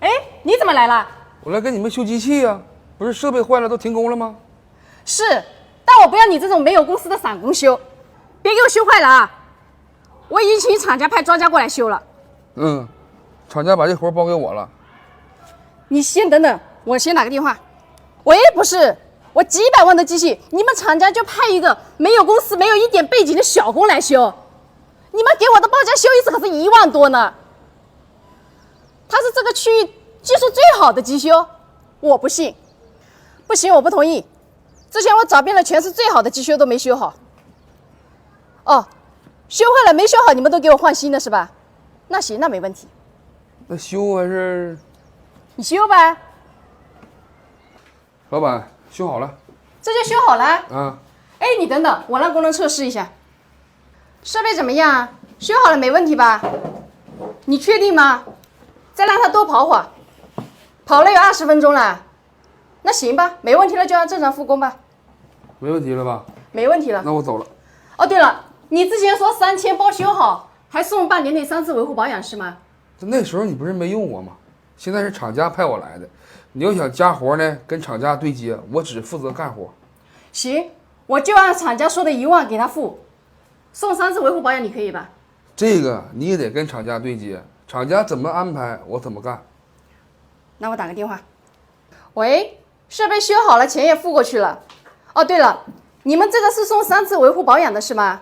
哎，你怎么来了？我来给你们修机器呀，不是设备坏了都停工了吗？是，但我不要你这种没有公司的散工修，别给我修坏了啊！我已经请厂家派专家过来修了。厂家把这活包给我了。你先等等，我先打个电话。喂，不是，我几百万的机器，你们厂家就派一个没有公司、没有一点背景的小工来修，你们给我的报价修一次可是1万多呢。他是这个区域技术最好的机修，我不信。不行，我不同意。之前我找遍了，全是最好的机修都没修好。哦，修坏了没修好，你们都给我换新的是吧？那行，那没问题。那修还是？你修呗。老板，修好了。这就修好了？啊。哎，你等等，我让工人测试一下。设备怎么样？修好了没问题吧？你确定吗？再让他多跑会儿，跑了有20分钟了。那行吧，没问题了就按正常复工吧。没问题了吧？没问题了。那我走了。哦，对了，你之前说3000包修好，还送半年内3次维护保养是吗？那时候你不是没用我吗？现在是厂家派我来的，你要想加活呢，跟厂家对接，我只负责干活。行，我就按厂家说的1万给他付，送3次维护保养，你可以吧？这个你也得跟厂家对接，厂家怎么安排我怎么干。那我打个电话。喂，设备修好了，钱也付过去了。哦，对了，你们这个是送3次维护保养的是吗？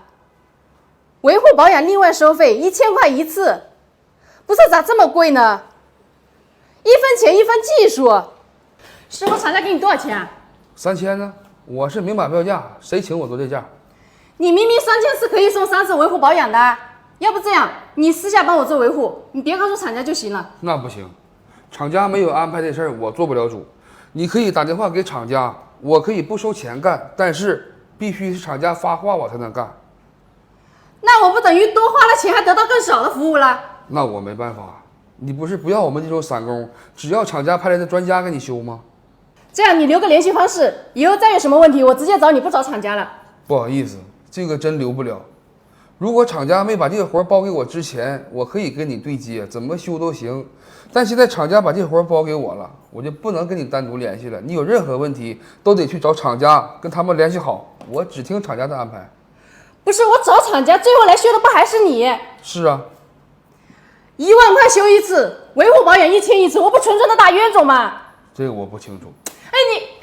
维护保养另外收费，1000块1次。不是，咋这么贵呢？1分钱1分技术。师傅，厂家给你多少钱啊？3000呢？我是明码标价，谁请我都这价。你明明3000是可以送3次维护保养的，要不这样，你私下帮我做维护，你别告诉厂家就行了。那不行，厂家没有安排这事儿，我做不了主。你可以打电话给厂家，我可以不收钱干，但是必须是厂家发话我才能干。那我不等于多花了钱，还得到更少的服务了？那我没办法，你不是不要我们这种散工，只要厂家派来的专家给你修吗？这样你留个联系方式，以后再有什么问题，我直接找你，不找厂家了。不好意思，这个真留不了。如果厂家没把这个活包给我之前，我可以跟你对接，怎么修都行。但现在厂家把这活包给我了，我就不能跟你单独联系了。你有任何问题都得去找厂家，跟他们联系好，我只听厂家的安排。不是，我找厂家，最后来修的不还是你？是啊。1万块修1次，维护保养1000一次，我不纯纯的打冤种吗？这个我不清楚。哎，你